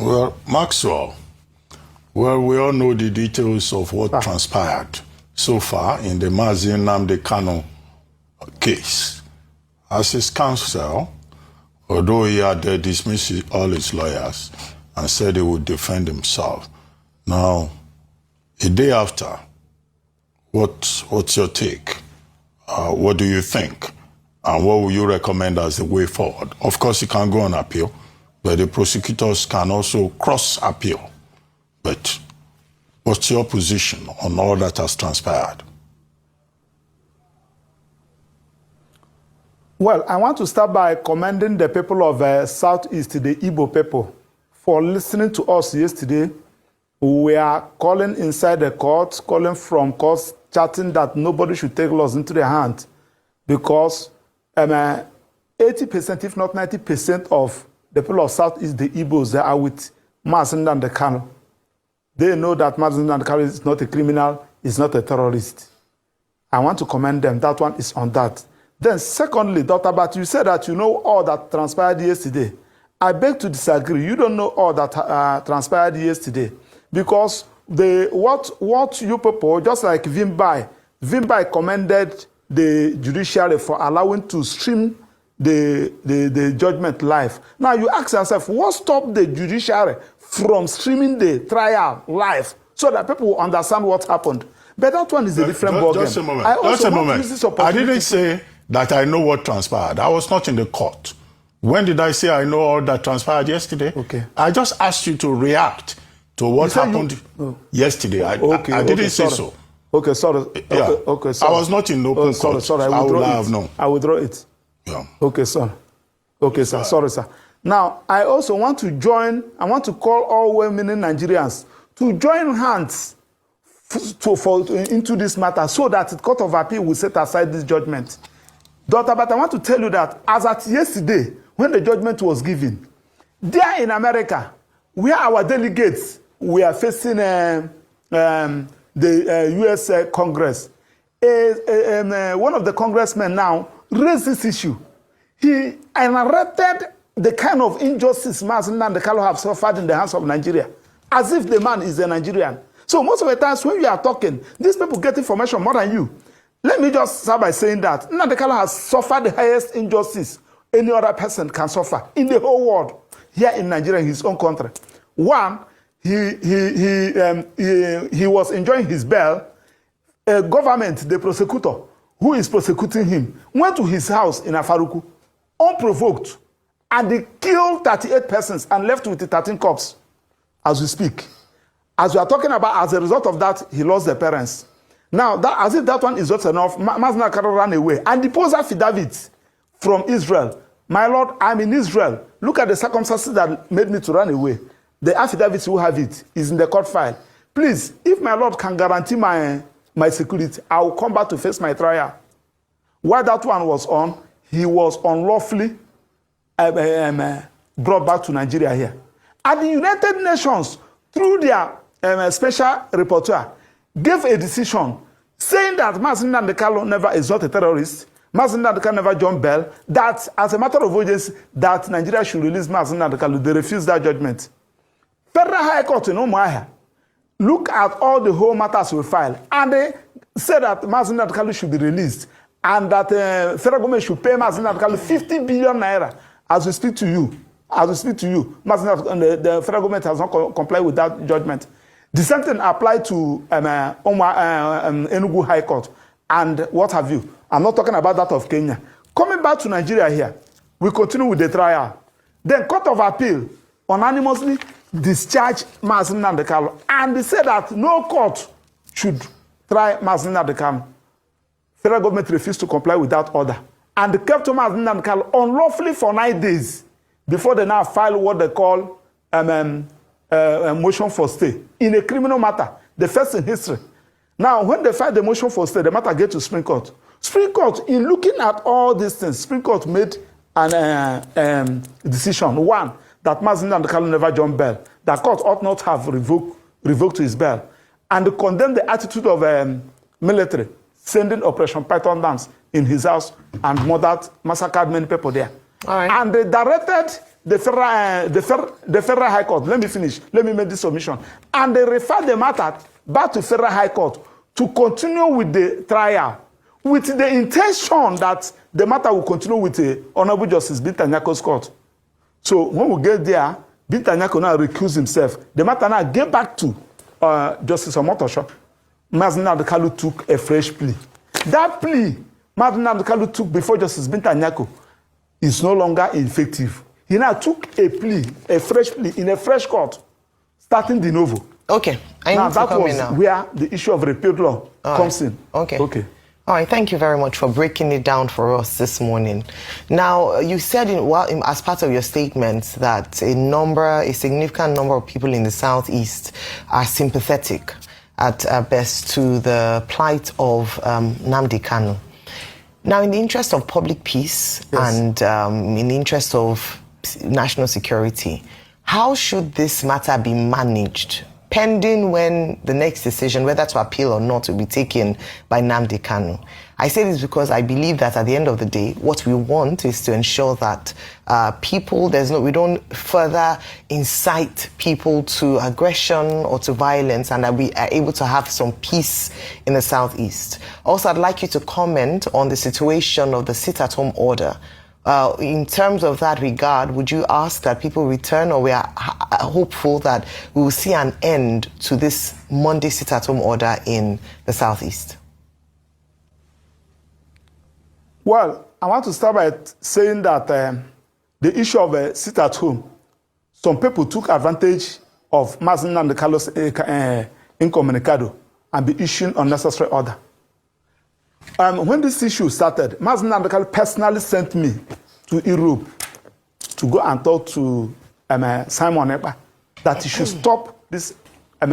Well, Maxwell, well, we all know the details of what transpired so far in the Mazi Nnamdi Kanu case. As his counsel, although he had dismissed all his lawyers and said he would defend himself, now, a day after, what's your take? What do you think? And what would you recommend as the way forward? Of course, you can go on appeal, but the prosecutors can also cross-appeal. But what's your position on all that has transpired? Well, I want to start by commending the people of Southeast, the Igbo people, for listening to us yesterday. We are calling inside the court, calling from courts, chatting that nobody should take laws into their hand because 80%, if not 90% of the people of Southeast, the Igbos, they are with Mazi Nnamdi Kanu. They know that Mazi Nnamdi Kanu is not a criminal, is not a terrorist. I want to commend them. That one is on that. Then secondly, Dr. Bat, you said that you know all that transpired yesterday. I beg to disagree. You don't know all that transpired yesterday. Because what you people, just like Vimbai commended the judiciary for allowing to stream the judgment live. Now you ask yourself, what stopped the judiciary from streaming the trial live so that people will understand what happened? But that one is a different ballgame. Just a moment. Just a moment. I didn't say that I know what transpired. I was not in the court. When did I say I know all that transpired yesterday? Okay. I just asked you to react to what happened yesterday. I didn't say so. Okay, sorry. Yeah. Okay, sorry. I was not in open court. Sorry, I would have known. I withdraw it. Yeah. Okay, sorry. Okay, sir. Sorry, sir. Now, I also want to join, I want to call all well-meaning Nigerians to join hands into this matter so that the Court of Appeal will set aside this judgment. Doctor, but I want to tell you that as at yesterday, when the judgment was given, there in America, where our delegates were facing the U.S. Congress, one of the congressmen now raised this issue. He narrated the kind of injustice Mazi Nnamdi Kanu have suffered in the hands of Nigeria, as if the man is a Nigerian. So most of the times when you are talking, these people get information more than you. Let me just start by saying that Nnamdi Kanu has suffered the highest injustice any other person can suffer in the whole world, here in Nigeria, in his own country. One, he was enjoying his bail. A government, the prosecutor, who is prosecuting him, went to his house in Afaruku, unprovoked, and they killed 38 persons and left with 13 corpses as we speak. As we are talking about, as a result of that, he lost the parents. Now, as if that one is not enough, Mazi Nnamdi Kanu ran away and deposed affidavits from Israel. My Lord, I'm in Israel. Look at the circumstances that made me to run away. The affidavits who have it is in the court file. Please, if my Lord can guarantee my security, I will come back to face my trial. While that one was on, he was unlawfully brought back to Nigeria here. And the United Nations, through their special rapporteur, gave a decision saying that Mazi Nnamdi Kanu never is not a terrorist. Mazi Nnamdi Kanu never jumped bail. That as a matter of urgency, that Nigeria should release Mazi Nnamdi Kanu. They refused that judgment. Federal High Court in Umuahia look at all the whole matters we filed, and they said that Mazi Nnamdi Kanu should be released, and that federal government should pay Mazi Nnamdi Kanu 50 billion naira. As we speak to you, the federal government has not complied with that judgment. The same thing applied to Enugu High Court and what have you. I'm not talking about that of Kenya. Coming back to Nigeria here, we continue with the trial. Then Court of Appeal unanimously discharged Mazi Nnamdi Kanu, and they said that no court should try Mazi Nnamdi Kanu. Federal government refused to comply with that order, and they kept Mazi Nnamdi Kanu unlawfully for 9 days before they now file what they call a motion for stay in a criminal matter, the first in history. Now, when they filed the motion for stay, the matter gets to Supreme Court. Supreme Court, in looking at all these things, Supreme Court made an decision. One, that Mazi Nnamdi Kanu never jumped bail. The court ought not have revoked his bail. And they condemned the attitude of military, sending Operation Python dance in his house and massacred many people there. All right. And they directed the Federal High Court. Let me finish. Let me make this submission. And they refer the matter back to Federal High Court to continue with the trial, with the intention that the matter will continue with the Honorable Justice Binta Nyako's court. So when we get there, Binta Nyako now recused himself. The matter now get back to Justice Omotosho. Mazi Nnamdi Kanu took a fresh plea. That plea Mazi Nnamdi Kanu took before Justice Binta Nyako is no longer effective. He now took a plea, a fresh plea, in a fresh court, starting de novo. Okay. Now that was where the issue of repeal law comes in. Okay. Okay. All right, thank you very much for breaking it down for us this morning. Now, you said as part of your statement that a significant number of people in the Southeast are sympathetic at best to the plight of Nnamdi Kanu. Now, in the interest of public peace and in the interest of national security, how should this matter be managed, pending when the next decision, whether to appeal or not, will be taken by Nnamdi Kanu? I say this because I believe that at the end of the day, what we want is to ensure that we don't further incite people to aggression or to violence, and that we are able to have some peace in the Southeast. Also, I'd like you to comment on the situation of the sit-at-home order. In terms of that regard, would you ask that people return, or we are hopeful that we will see an end to this Monday sit-at-home order in the Southeast? Well, I want to start by saying that the issue of sit-at-home, some people took advantage of Mazi Nnamdi Kanu's incommunicado and be issuing unnecessary order. When this issue started, Mazi Nnamdi Kanu personally sent me to Europe to go and talk to Simon Ekpa that he should stop this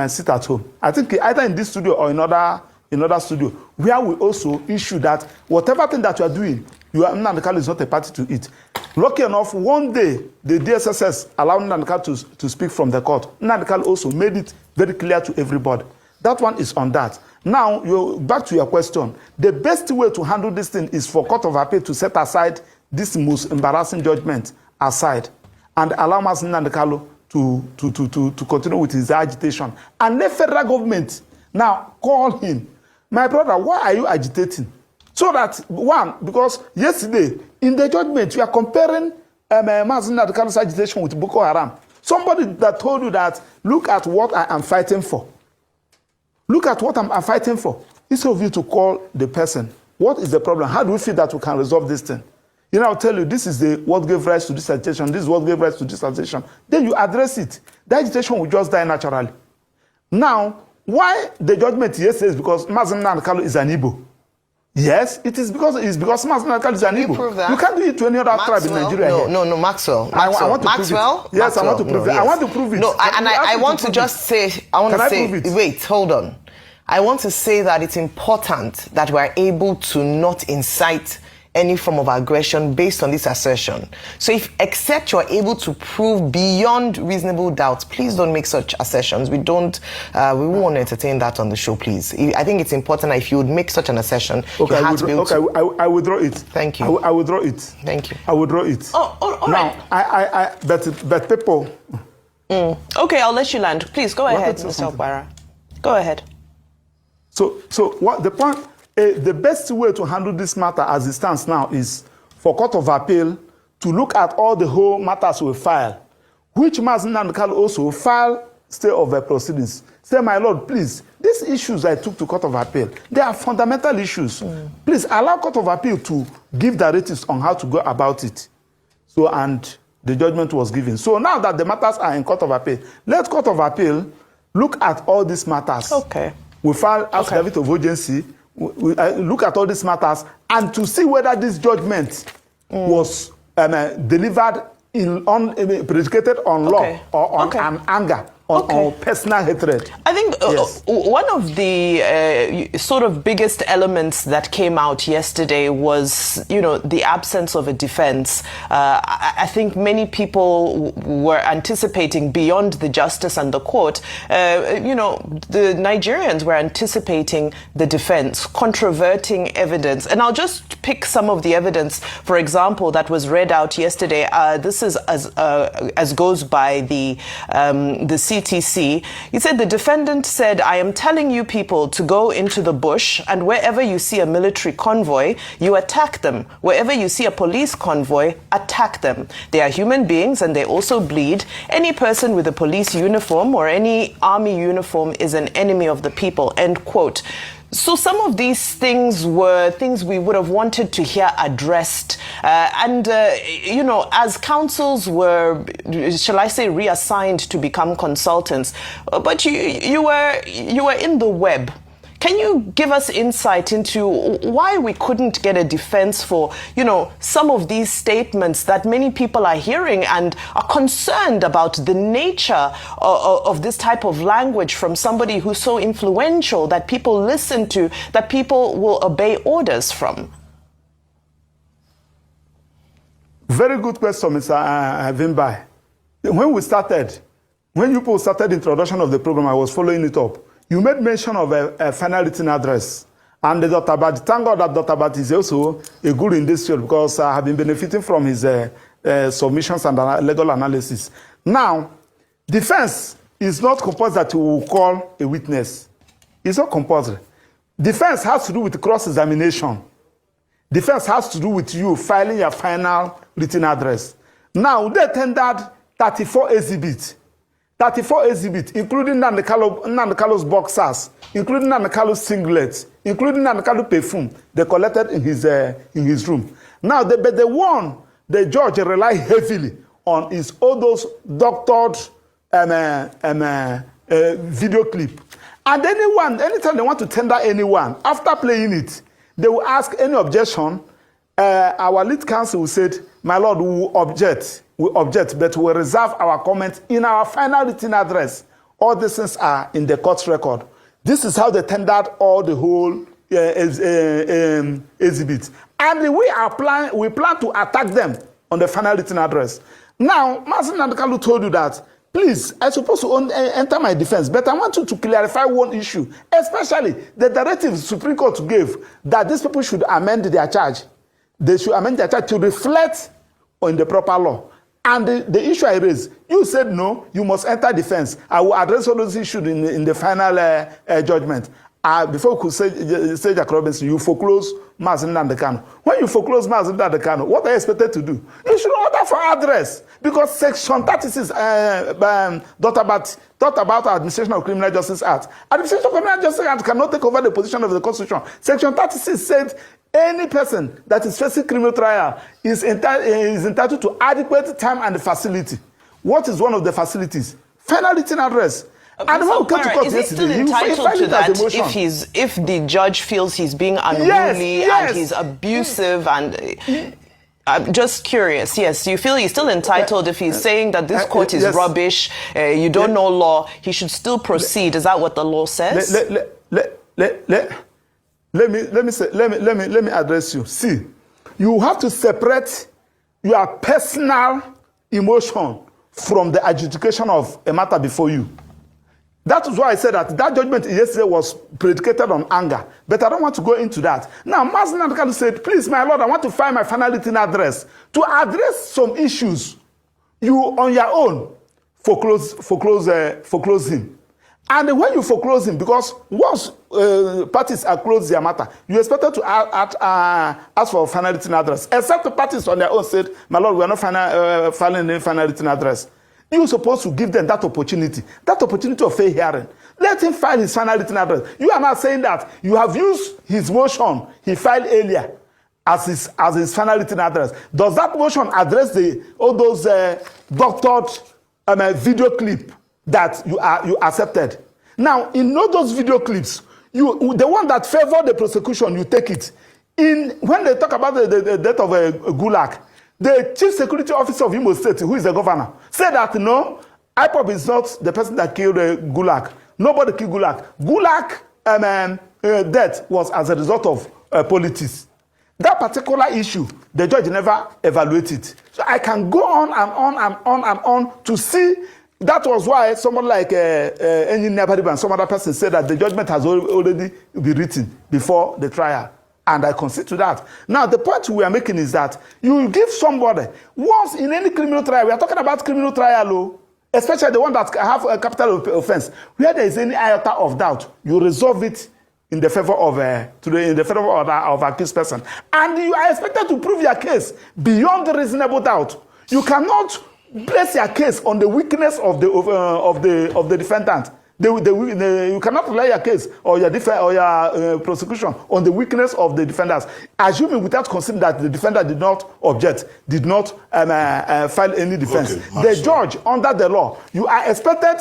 sit-at-home. I think either in this studio or in another studio, where we also issue that whatever thing that you are doing, Nnamdi Kanu is not a party to it. Lucky enough, one day, the DSSS allowed Nnamdi Kanu to speak from the court. Nnamdi Kanu also made it very clear to everybody. That one is on that. Now, back to your question. The best way to handle this thing is for Court of Appeal to set aside this most embarrassing judgment aside and allow Mazi Nnamdi Kanu to continue with his agitation. And let federal government now call him. My brother, why are you agitating? So that, one, because yesterday, in the judgment, you are comparing Mazi Nnamdi Kanu's agitation with Boko Haram. Somebody that told you that, look at what I am fighting for. Look at what I'm fighting for. Instead of you to call the person, what is the problem? How do we feel that we can resolve this thing? I'll tell you, this is what gave rise to this agitation, this is what gave rise to this agitation. Then you address it. The agitation will just die naturally. Now, why the judgment yesterday is because Mazi Nnamdi Kanu is an Igbo. Yes, it's because Mazi Nnamdi Kanu is an Igbo. You can't do it to any other tribe in Nigeria. No, Maxwell. I want to Maxwell? Prove it. Yes, Maxwell? I want to prove it. Yes. I want to prove it. No, I want to just say, wait, hold on. I want to say that it's important that we're able to not incite any form of aggression based on this assertion. So except you're able to prove beyond reasonable doubt, please don't make such assertions. We won't want to entertain that on the show, please. I think it's important that if you would make such an assertion, you have to be able to... I withdraw it. Thank you. I withdraw it. Thank you. I withdraw it. Oh, all right. Now, but people... Okay, I'll let you land. Please, go ahead, Mr. Opara. Go ahead. So what the point... the best way to handle this matter as it stands now is for Court of Appeal to look at all the whole matters we file, which Mazi Nnamdi Kanu also file stay of proceedings. Say, my Lord, please, these issues I took to Court of Appeal, they are fundamental issues. Please allow Court of Appeal to give directives on how to go about it. So, and the judgment was given. So now that the matters are in Court of Appeal, let Court of Appeal look at all these matters. Okay. We file affidavit of urgency. We look at all these matters and to see whether this judgment was delivered predicated on law or on an anger on personal hatred. I think Yes. one of the sort of biggest elements that came out yesterday was, the absence of a defense. I think many people were anticipating beyond the justice and the court, the Nigerians were anticipating the defense, controverting evidence. And I'll just pick some of the evidence, for example, that was read out yesterday. This is as goes by the CTC. He said the defendant said, "I am telling you people to go into the bush, and wherever you see a military convoy, you attack them. Wherever you see a police convoy, attack them. They are human beings and they also bleed. Any person with a police uniform or any army uniform is an enemy of the people," end quote. So some of these things were things we would have wanted to hear addressed. As councils were, shall I say, reassigned to become consultants, but you were in the web. Can you give us insight into why we couldn't get a defense for, some of these statements that many people are hearing and are concerned about the nature of this type of language from somebody who's so influential that people listen to, that people will obey orders from? Very good question, Mr. Vimbai. When you people started the introduction of the program, I was following it up. You made mention of a final written address. And Dr. Barr, thank God that Dr. Barr is also a good in this field, because I have been benefiting from his submissions and legal analysis. Now, defense is not compulsory that you will call a witness. It's not compulsory. Defense has to do with cross-examination. Defense has to do with you filing your final written address. Now, they tendered 34 exhibits. 34 exhibits, including Nnamdi Kanu's boxers, including Nnamdi Kanu's singlets, including Nnamdi Kanu's perfume, they collected in his room. Now, the judge relied heavily on is all those doctored video clip. And anytime they want to tender anyone, after playing it, they will ask any objection. Our lead counsel said, "My Lord, we will object, but we will reserve our comments in our final written address." All these things are in the court record. This is how they tendered all the whole exhibits. And we plan to attack them on the final written address. Now, Mazi Nnamdi Kanu told you that, please, I'm supposed to enter my defense, but I want you to clarify one issue, especially the directive the Supreme Court gave that these people should amend their charge. They should amend their charge to reflect on the proper law. And the issue I raised, you said no, you must enter defense. I will address all those issues in the final judgment. Before we could say Jack Robinson, you foreclose Mazi Nnamdi Kanu. When you foreclose Mazi Nnamdi Kanu, what are you expected to do? You should order for address, because Section 36 thought about Administration of Criminal Justice Act. Administration of Criminal Justice Act cannot take over the position of the Constitution. Section 36 said any person that is facing criminal trial is entitled to adequate time and facility. What is one of the facilities? Final written address. And when we came to court is he still entitled to that if the judge feels he's being unruly and he's abusive and... I'm just curious. Yes, do you feel he's still entitled if he's saying that this court is rubbish, you don't know law, he should still proceed? Is that what the law says? Let me address you. See, you have to separate your personal emotion from the adjudication of a matter before you. That is why I said that judgment yesterday was predicated on anger. But I don't want to go into that. Now, Mazi Nnamdi Kanu said, please, my Lord, I want to find my final written address to address some issues. You, on your own, foreclose him. And when you foreclose him, because once parties are closed their matter, you expected to ask for a final written address. Except the parties on their own said, my Lord, we are not filing a final written address. You're supposed to give them that opportunity of fair hearing. Let him file his final written address. You are not saying that you have used his motion he filed earlier as his final written address. Does that motion address all those doctored video clip that you accepted? Now, in all those video clips, the one that favored the prosecution, you take it. When they talk about the death of Gulag, the chief security officer of Imo State, who is the governor, said that, no, IPOB is not the person that killed Gulag. Nobody killed Gulag. Gulag death was as a result of politics. That particular issue, the judge never evaluated. So I can go on and on and on and on to see. That was why someone like Nnamdi and some other person said that the judgment has already been written before the trial. And I concede to that. Now, the point we are making is that you give somebody, once in any criminal trial, we are talking about criminal trial, especially the one that have a capital offense, where there is any iota of doubt, you resolve it in the favor of of accused person, and you are expected to prove your case beyond reasonable doubt. You cannot place your case on the weakness of the defendant. You cannot rely your case or your prosecution on the weakness of the defendants, assuming without considering that the defendant did not object, did not file any defense. Okay, the judge, under the law, you are expected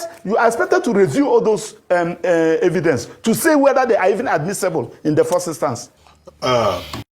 to review all those evidence to see whether they are even admissible in the first instance.